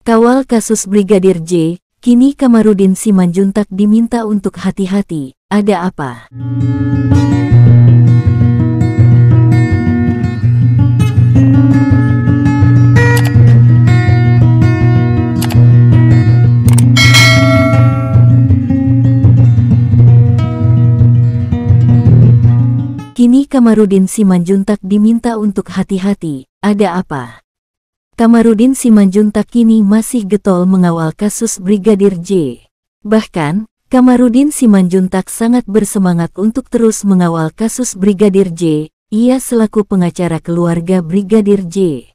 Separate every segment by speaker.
Speaker 1: Kawal kasus Brigadir J, kini Kamarudin Simanjuntak diminta untuk hati-hati. Ada apa? Kini Kamarudin Simanjuntak diminta untuk hati-hati. Ada apa? Kamarudin Simanjuntak kini masih getol mengawal kasus Brigadir J. Bahkan, Kamarudin Simanjuntak sangat bersemangat untuk terus mengawal kasus Brigadir J. Ia selaku pengacara keluarga Brigadir J.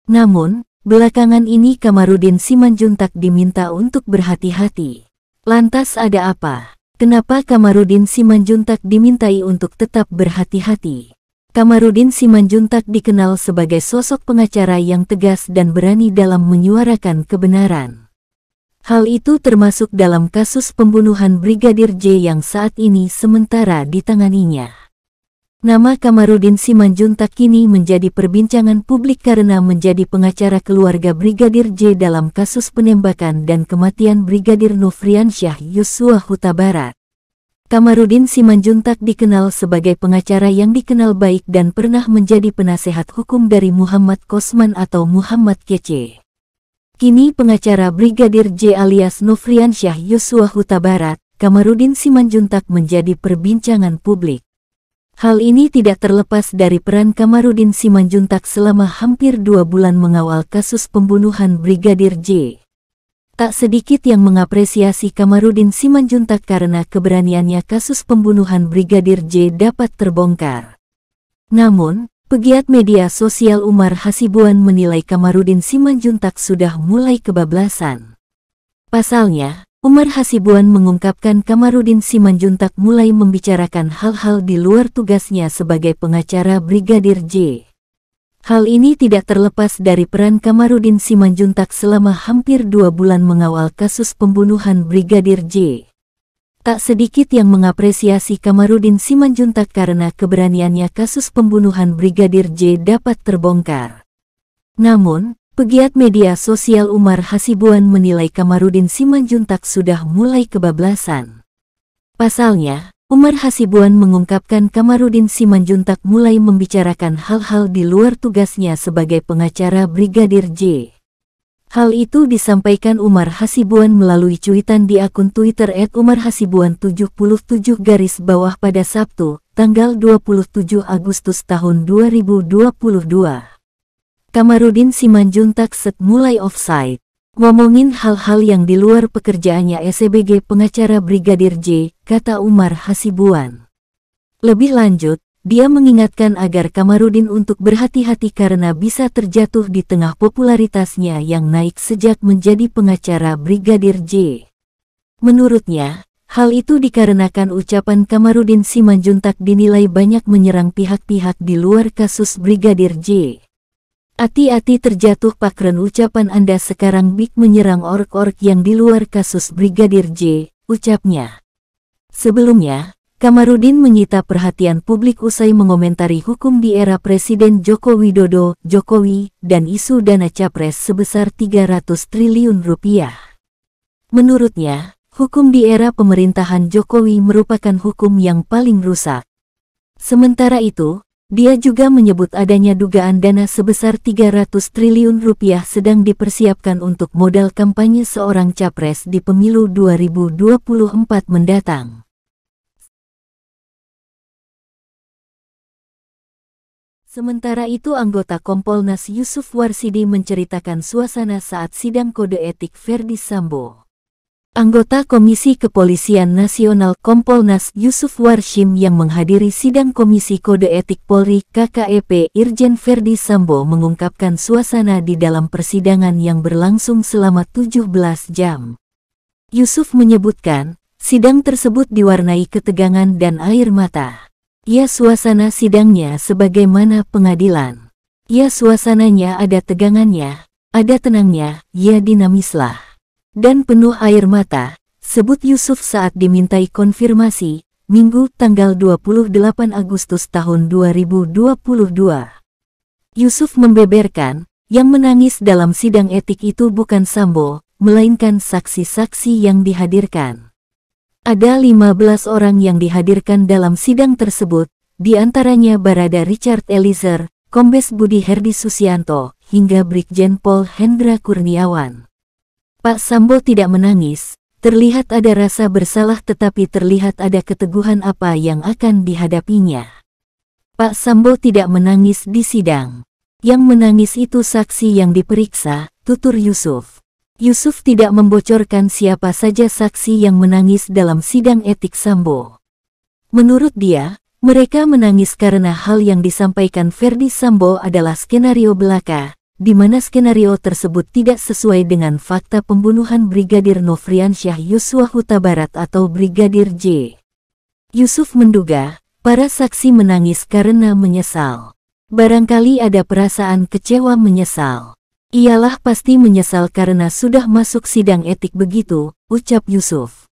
Speaker 1: Namun, belakangan ini Kamarudin Simanjuntak diminta untuk berhati-hati. Lantas ada apa? Kenapa Kamarudin Simanjuntak dimintai untuk tetap berhati-hati? Kamarudin Simanjuntak dikenal sebagai sosok pengacara yang tegas dan berani dalam menyuarakan kebenaran. Hal itu termasuk dalam kasus pembunuhan Brigadir J yang saat ini sementara ditanganinya. Nama Kamarudin Simanjuntak kini menjadi perbincangan publik karena menjadi pengacara keluarga Brigadir J dalam kasus penembakan dan kematian Brigadir Nofriansyah Yosua Huta Barat. Kamarudin Simanjuntak dikenal sebagai pengacara yang dikenal baik dan pernah menjadi penasehat hukum dari Muhammad Kosman atau Muhammad Kece. Kini pengacara Brigadir J alias Nofriansyah Yosua Huta Barat, Kamarudin Simanjuntak menjadi perbincangan publik. Hal ini tidak terlepas dari peran Kamarudin Simanjuntak selama hampir 2 bulan mengawal kasus pembunuhan Brigadir J. Tak sedikit yang mengapresiasi Kamarudin Simanjuntak karena keberaniannya kasus pembunuhan Brigadir J dapat terbongkar. Namun, pegiat media sosial Umar Hasibuan menilai Kamarudin Simanjuntak sudah mulai kebablasan. Pasalnya, Umar Hasibuan mengungkapkan Kamarudin Simanjuntak mulai membicarakan hal-hal di luar tugasnya sebagai pengacara Brigadir J. Hal ini tidak terlepas dari peran Kamarudin Simanjuntak selama hampir 2 bulan mengawal kasus pembunuhan Brigadir J. Tak sedikit yang mengapresiasi Kamarudin Simanjuntak karena keberaniannya kasus pembunuhan Brigadir J dapat terbongkar. Namun, pegiat media sosial Umar Hasibuan menilai Kamarudin Simanjuntak sudah mulai kebablasan. Pasalnya, Umar Hasibuan mengungkapkan Kamarudin Simanjuntak mulai membicarakan hal-hal di luar tugasnya sebagai pengacara Brigadir J. Hal itu disampaikan Umar Hasibuan melalui cuitan di akun Twitter @umarhasibuan77 pada Sabtu, tanggal 27 Agustus tahun 2022. Kamarudin Simanjuntak mulai offside. Ngomongin hal-hal yang di luar pekerjaannya sebagai pengacara Brigadir J, kata Umar Hasibuan. Lebih lanjut, dia mengingatkan agar Kamarudin untuk berhati-hati karena bisa terjatuh di tengah popularitasnya yang naik sejak menjadi pengacara Brigadir J. Menurutnya, hal itu dikarenakan ucapan Kamarudin Simanjuntak dinilai banyak menyerang pihak-pihak di luar kasus Brigadir J. Hati-hati terjatuh pakren ucapan Anda sekarang big menyerang org-org yang di luar kasus Brigadir J, ucapnya. Sebelumnya, Kamarudin menyita perhatian publik usai mengomentari hukum di era Presiden Joko Widodo, Jokowi, dan isu dana capres sebesar 300 triliun rupiah. Menurutnya, hukum di era pemerintahan Jokowi merupakan hukum yang paling rusak. Sementara itu, dia juga menyebut adanya dugaan dana sebesar 300 triliun rupiah sedang dipersiapkan untuk modal kampanye seorang capres di pemilu 2024 mendatang. Sementara itu anggota Kompolnas Yusuf Warsidi menceritakan suasana saat sidang kode etik Verdi Sambo. Anggota Komisi Kepolisian Nasional Kompolnas Yusuf Warshim yang menghadiri sidang Komisi Kode Etik Polri KKEP Irjen Verdi Sambo mengungkapkan suasana di dalam persidangan yang berlangsung selama 17 jam. Yusuf menyebutkan, sidang tersebut diwarnai ketegangan dan air mata. Ya, suasana sidangnya sebagaimana pengadilan. Ya, suasananya ada tegangannya, ada tenangnya, ya dinamislah. Dan penuh air mata, sebut Yusuf saat dimintai konfirmasi, Minggu tanggal 28 Agustus tahun 2022. Yusuf membeberkan, Yang menangis dalam sidang etik itu bukan Sambo, melainkan saksi-saksi yang dihadirkan. Ada 15 orang yang dihadirkan dalam sidang tersebut, di antaranya Barada Richard Eliezer, Kombes Budi Herdi Susianto, hingga Brigjen Pol Hendra Kurniawan. Pak Sambo tidak menangis, terlihat ada rasa bersalah tetapi terlihat ada keteguhan apa yang akan dihadapinya. Pak Sambo tidak menangis di sidang. Yang menangis itu saksi yang diperiksa, tutur Yusuf. Yusuf tidak membocorkan siapa saja saksi yang menangis dalam sidang etik Sambo. Menurut dia, mereka menangis karena hal yang disampaikan Ferdi Sambo adalah skenario belaka, di mana skenario tersebut tidak sesuai dengan fakta pembunuhan Brigadir Nofriansyah Yosua Huta Barat atau Brigadir J. Yusuf menduga, para saksi menangis karena menyesal. Barangkali ada perasaan kecewa menyesal. Ialah pasti menyesal karena sudah masuk sidang etik begitu, ucap Yusuf.